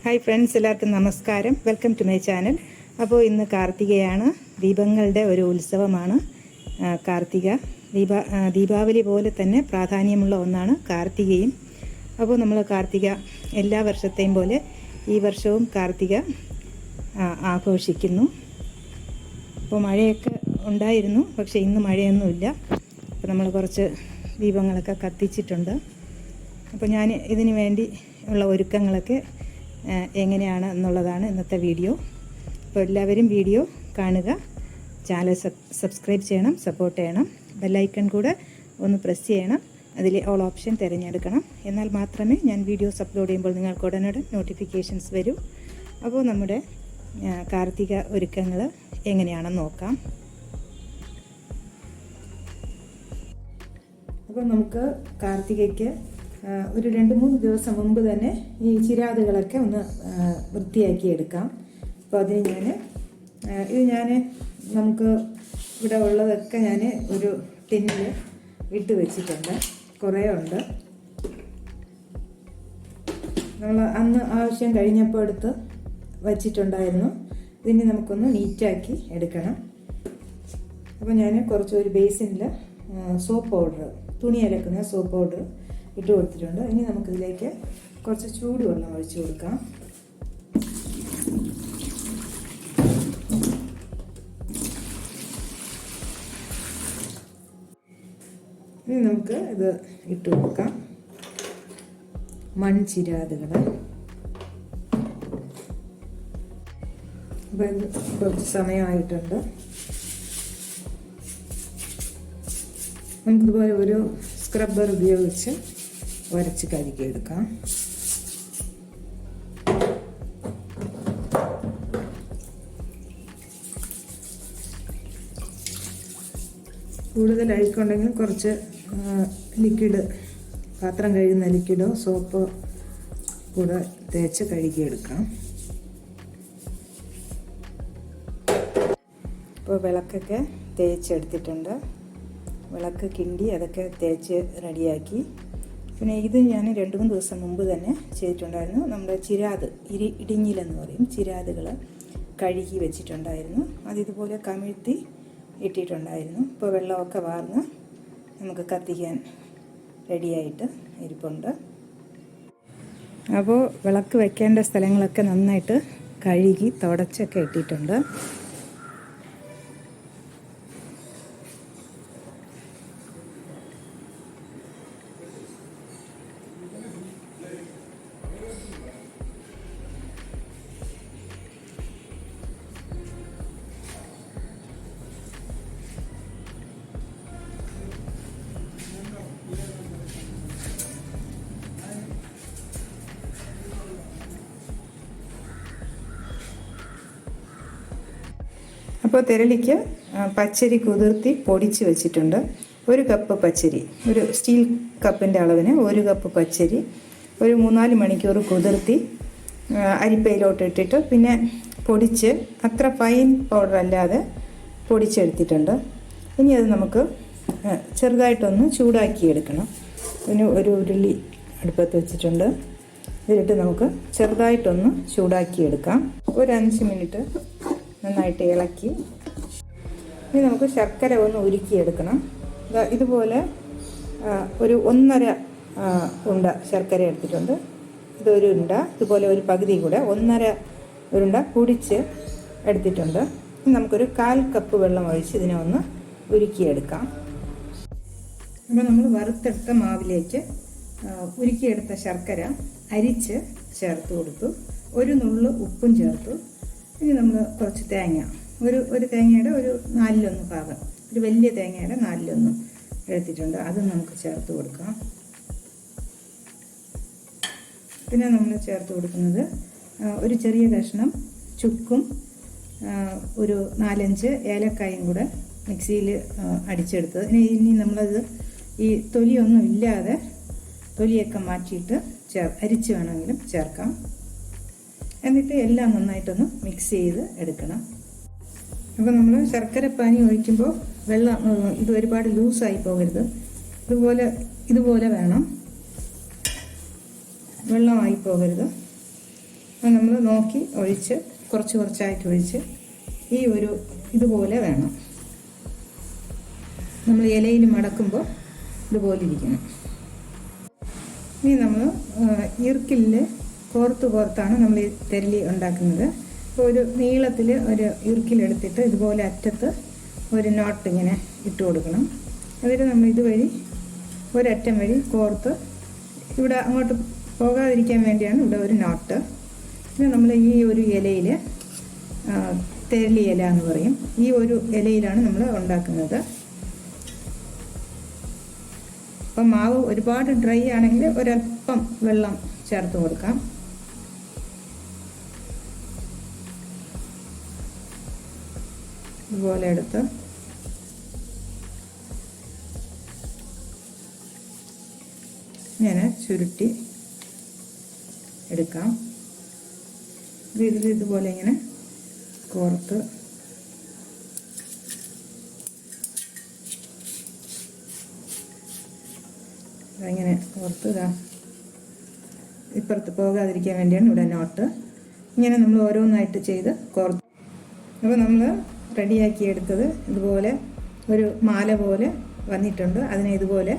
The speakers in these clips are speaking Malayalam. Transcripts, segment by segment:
ഹായ് ഫ്രണ്ട്സ്, എല്ലാവർക്കും നമസ്കാരം. Welcome to my channel. അപ്പോൾ ഇന്ന് കാർത്തികയാണ്. ദീപങ്ങളുടെ ഒരു ഉത്സവമാണ് കാർത്തിക. ദീപാവലി പോലെ തന്നെ പ്രാധാന്യമുള്ള ഒന്നാണ് കാർത്തികയും. അപ്പോൾ നമ്മൾ കാർത്തിക എല്ലാ വർഷത്തെയും പോലെ ഈ വർഷവും കാർത്തിക ആഘോഷിക്കുന്നു. അപ്പോൾ മഴയൊക്കെ ഉണ്ടായിരുന്നു, പക്ഷേ ഇന്ന് മഴയൊന്നുമില്ല. അപ്പോൾ നമ്മൾ കുറച്ച് ദീപങ്ങളൊക്കെ കത്തിച്ചിട്ടുണ്ട്. അപ്പോൾ ഞാൻ ഇതിനു വേണ്ടി ഉള്ള ഒരുക്കങ്ങളൊക്കെ എങ്ങനെയാണ് എന്നുള്ളതാണ് ഇന്നത്തെ വീഡിയോ. അപ്പോൾ എല്ലാവരും വീഡിയോ കാണുക, ചാനൽ സബ്സ്ക്രൈബ് ചെയ്യണം, സപ്പോർട്ട് ചെയ്യണം, ബെല്ലൈക്കൺ കൂടെ ഒന്ന് പ്രസ് ചെയ്യണം, അതിൽ ഓൾ ഓപ്ഷൻ തിരഞ്ഞെടുക്കണം. എന്നാൽ മാത്രമേ ഞാൻ വീഡിയോസ് അപ്ലോഡ് ചെയ്യുമ്പോൾ നിങ്ങൾക്ക് ഉടനടി നോട്ടിഫിക്കേഷൻസ് വരൂ. അപ്പോൾ നമ്മുടെ കാർത്തിക ഒരുക്കങ്ങൾ എങ്ങനെയാണെന്ന് നോക്കാം. അപ്പോൾ നമുക്ക് കാർത്തികയ്ക്ക് ഒരു 2-3 ദിവസം മുമ്പ് തന്നെ ഈ ചിരാതുകളൊക്കെ ഒന്ന് വൃത്തിയാക്കി എടുക്കാം. അപ്പോൾ അതിന് നമുക്ക് ഇവിടെ ഉള്ളതൊക്കെ ഞാൻ ഒരു ടിന്നിൽ ഇട്ട് വെച്ചിട്ടുണ്ട്. കുറേ ഉണ്ട്. നമ്മൾ അന്ന് ആവശ്യം കഴിഞ്ഞപ്പോൾ എടുത്ത് വച്ചിട്ടുണ്ടായിരുന്നു. ഇതിനെ നമുക്കൊന്ന് നീറ്റാക്കി എടുക്കണം. അപ്പോൾ ഞാൻ ഒരു ബേസിനിൽ സോപ്പ് പൗഡർ, തുണി അലക്കുന്ന സോപ്പ് പൗഡർ ഇട്ട് കൊടുത്തിട്ടുണ്ട്. ഇനി നമുക്കിതിലേക്ക് കുറച്ച് ചൂടുവെള്ളം ഒഴിച്ചു കൊടുക്കാം. ഇനി നമുക്ക് ഇത് ഇട്ട് കൊടുക്കാം. മൺചിരാതുകൾ. അപ്പോൾ ഇത് കുറച്ച് സമയമായിട്ടുണ്ട്. നമുക്കിതുപോലെ ഒരു സ്ക്രബ്ബർ ഉപയോഗിച്ച് ഉരച്ച് കഴുകിയെടുക്കാം. കൂടുതൽ അഴുക്കുണ്ടെങ്കിൽ കുറച്ച് ലിക്വിഡ്, പാത്രം കഴുകുന്ന ലിക്വിഡോ സോപ്പോ കൂടെ തേച്ച് കഴുകിയെടുക്കാം. ഇപ്പോൾ വിളക്കൊക്കെ തേച്ചെടുത്തിട്ടുണ്ട്. വിളക്ക് കിണ്ടി അതൊക്കെ തേച്ച് റെഡിയാക്കി. പിന്നെ ഇത് ഞാൻ 2-3 ദിവസം മുമ്പ് തന്നെ ചെയ്തിട്ടുണ്ടായിരുന്നു. നമ്മുടെ ചിരാത്, ഇടിഞ്ഞിലെന്ന് പറയും, ചിരാതുകൾ കഴുകി വെച്ചിട്ടുണ്ടായിരുന്നു. അതിതുപോലെ കമിഴ്ത്തി ഇട്ടിട്ടുണ്ടായിരുന്നു. ഇപ്പോൾ വെള്ളമൊക്കെ വാർന്ന് നമുക്ക് കത്തിക്കാൻ റെഡിയായിട്ട് ഇരിപ്പുണ്ട്. അപ്പോൾ വിളക്ക് വെക്കേണ്ട സ്ഥലങ്ങളൊക്കെ നന്നായിട്ട് കഴുകി തുടച്ചൊക്കെ ഇട്ടിട്ടുണ്ട്. അപ്പോൾ തിരളിക്ക് പച്ചരി കുതിർത്തി പൊടിച്ച് വെച്ചിട്ടുണ്ട്. 1 കപ്പ് പച്ചരി, ഒരു സ്റ്റീൽ കപ്പിൻ്റെ അളവിന് 1 കപ്പ് പച്ചരി ഒരു 3-4 മണിക്കൂർ കുതിർത്തി അരിപ്പയിലോട്ട് ഇട്ടിട്ട് പിന്നെ പൊടിച്ച്, അത്ര ഫൈൻ പൗഡർ അല്ലാതെ പൊടിച്ചെടുത്തിട്ടുണ്ട്. ഇനി അത് നമുക്ക് ചെറുതായിട്ടൊന്ന് ചൂടാക്കി എടുക്കണം. പിന്നെ ഒരു ഉരുളി അടുപ്പത്ത് വെച്ചിട്ടുണ്ട്. ഇതിലിട്ട് നമുക്ക് ചെറുതായിട്ടൊന്ന് ചൂടാക്കി എടുക്കാം. ഒരു 5 മിനിറ്റ് നന്നായിട്ട് ഇളക്കി. ഇനി നമുക്ക് ശർക്കര ഒന്ന് ഉരുക്കിയെടുക്കണം. ഇതുപോലെ ഒരു 1.5 ഉണ്ട ശർക്കര എടുത്തിട്ടുണ്ട്. ഇതൊരു ഉണ്ട, ഇതുപോലെ ഒരു പകുതി കൂടെ 1.5 ഉരുണ്ട പൊടിച്ച് എടുത്തിട്ടുണ്ട്. ഇനി നമുക്കൊരു 1/4 കപ്പ് വെള്ളം ഒഴിച്ച് ഇതിനെ ഒന്ന് ഉരുക്കിയെടുക്കാം. അപ്പോൾ നമ്മൾ വറുത്തെടുത്ത മാവിലേക്ക് ഉരുക്കിയെടുത്ത ശർക്കര അരിച്ച് ചേർത്ത് കൊടുത്തു. ഒരു നുള്ളു ഉപ്പും ചേർത്തു. ഇനി നമ്മൾ കുറച്ച് തേങ്ങ, ഒരു തേങ്ങയുടെ ഒരു 4/1 ഭാഗം, ഒരു വലിയ തേങ്ങയുടെ 4/1 എടുത്തിട്ടുണ്ട്. അത് നമുക്ക് ചേർത്ത് കൊടുക്കാം. പിന്നെ നമ്മൾ ചേർത്ത് കൊടുക്കുന്നത് ഒരു ചെറിയ കഷ്ണം ചുക്കും ഒരു 4-5 ഏലക്കായും കൂടെ മിക്സിയിൽ അടിച്ചെടുത്തത്. ഇനി നമ്മളത് ഈ തൊലിയൊന്നും ഇല്ലാതെ, തൊലിയൊക്കെ മാറ്റിയിട്ട് അരിച്ച് വേണമെങ്കിലും ചേർക്കാം. എന്നിട്ട് എല്ലാം നന്നായിട്ടൊന്ന് മിക്സ് ചെയ്ത് എടുക്കണം. അപ്പോൾ നമ്മൾ ശർക്കര പാനി ഒഴിക്കുമ്പോൾ വെള്ളം ഇത് ഒരുപാട് ലൂസായി പോകരുത്. ഇതുപോലെ വേണം, വെള്ളമായി പോകരുത്. നമ്മൾ നോക്കി ഒഴിച്ച് കുറച്ച് കുറച്ചായിട്ട് ഒഴിച്ച് ഈ ഒരു ഇതുപോലെ വേണം. നമ്മൾ ഇലയിൽ മടക്കുമ്പോൾ ഇതുപോലെ ഇരിക്കണം. ഇനി നമ്മൾ ഈർക്കിലിൽ കോർത്താണ് നമ്മൾ ഈ തെരലി ഉണ്ടാക്കുന്നത്. അപ്പോൾ ഒരു നീളത്തിൽ ഒരു ഈർക്കിലെടുത്തിട്ട് ഇതുപോലെ അറ്റത്ത് ഒരു നോട്ട് ഇങ്ങനെ ഇട്ട് കൊടുക്കണം. എന്നിട്ട് നമ്മൾ ഇതുവഴി ഒരറ്റം വഴി കോർത്ത് ഇവിടെ അങ്ങോട്ട് പോകാതിരിക്കാൻ വേണ്ടിയാണ് ഇവിടെ ഒരു നോട്ട്. പിന്നെ നമ്മൾ ഈ ഒരു ഇലയിൽ തെരലി ഇല എന്ന് പറയും, ഈ ഒരു ഇലയിലാണ് നമ്മൾ ഉണ്ടാക്കുന്നത്. അപ്പം മാവ് ഒരുപാട് ഡ്രൈ ആണെങ്കിൽ ഒരല്പം വെള്ളം ചേർത്ത് കൊടുക്കാം. ഇതുപോലെ എടുത്ത് ഇങ്ങനെ ചുരുട്ടി എടുക്കാം. ഇതുപോലെ ഇങ്ങനെ കോർത്ത് ഇങ്ങനെ കോർത്ത് ഇപ്പുറത്ത് പോകാതിരിക്കാൻ വേണ്ടിയാണ് ഇവിടെ നോട്ട്. ഇങ്ങനെ നമ്മൾ ഓരോന്നായിട്ട് ചെയ്ത് കോർത്ത്. അപ്പോൾ നമ്മൾ റെഡിയാക്കി എടുത്തത് ഇതുപോലെ ഒരു മാല പോലെ വന്നിട്ടുണ്ട്. അതിനെ ഇതുപോലെ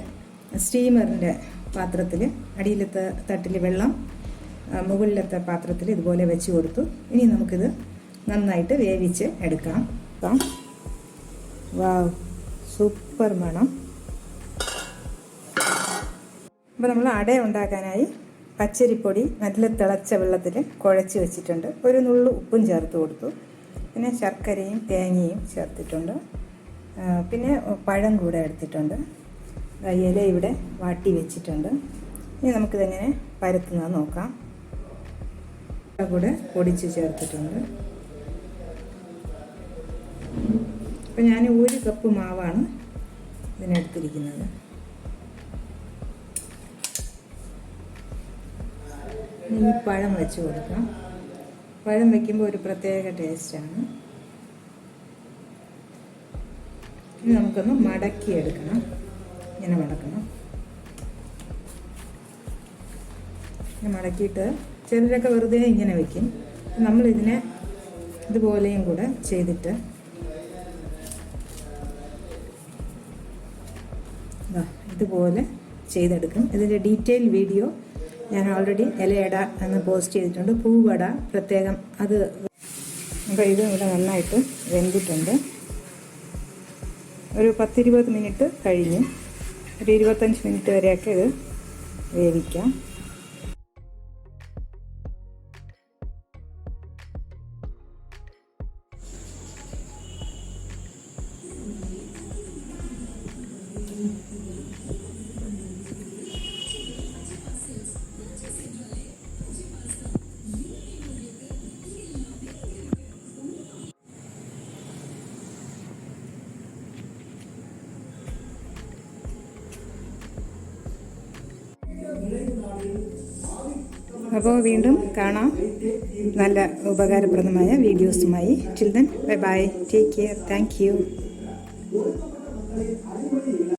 സ്റ്റീമറിൻ്റെ പാത്രത്തിൽ അടിയിലത്തെ തട്ടിൽ വെള്ളം, മുകളിലത്തെ പാത്രത്തിൽ ഇതുപോലെ വെച്ച് കൊടുത്തു. ഇനി നമുക്കിത് നന്നായിട്ട് വേവിച്ച് എടുക്കാം. വാവ്, സൂപ്പർ മണം. അപ്പോൾ നമ്മൾ അട ഉണ്ടാക്കാനായി പച്ചരിപ്പൊടി നല്ല തിളച്ച വെള്ളത്തിൽ കുഴച്ച് വെച്ചിട്ടുണ്ട്. ഒരു നുള്ളു ഉപ്പും ചേർത്ത് കൊടുത്തു. പിന്നെ ശർക്കരയും തേങ്ങയും ചേർത്തിട്ടുണ്ട്. പിന്നെ പഴം കൂടെ എടുത്തിട്ടുണ്ട്. ഇല ഇവിടെ വാട്ടി വെച്ചിട്ടുണ്ട്. ഇനി നമുക്കിതെങ്ങനെ പരത്തുന്നത് നോക്കാം. കൂടെ പൊടിച്ച് ചേർത്തിട്ടുണ്ട്. അപ്പം ഞാൻ 1 കപ്പ് മാവാണ് ഇതിനെടുത്തിരിക്കുന്നത്. ഈ പഴം വെച്ച് കൊടുക്കാം. പഴം വയ്ക്കുമ്പോൾ ഒരു പ്രത്യേക ടേസ്റ്റാണ്. ഇനി നമുക്കൊന്ന് മടക്കിയെടുക്കണം. ഇങ്ങനെ മടക്കണം. ഇങ്ങനെ മടക്കിയിട്ട് ചിലരൊക്കെ വെറുതെ ഇങ്ങനെ വയ്ക്കും. നമ്മളിതിനെ ഇതുപോലെയും കൂടെ ചെയ്തിട്ട് ഇതുപോലെ ചെയ്തെടുക്കും. ഇതിൻ്റെ ഡീറ്റെയിൽ വീഡിയോ ഞാൻ ഓൾറെഡി ഇലയട എന്ന് പോസ്റ്റ് ചെയ്തിട്ടുണ്ട്. പൂവട പ്രത്യേകം അത്. അപ്പോൾ ഇത് ഇവിടെ നന്നായിട്ട് വെന്തിട്ടുണ്ട്. ഒരു 10-20 മിനിറ്റ് കഴിഞ്ഞ് ഒരു 25 മിനിറ്റ് വരെയൊക്കെ ഇത് വേവിക്കാം. അപ്പോൾ വീണ്ടും കാണാം നല്ല ഉപകാരപ്രദമായ വീഡിയോസുമായി. Till then bye bye, take care, thank U.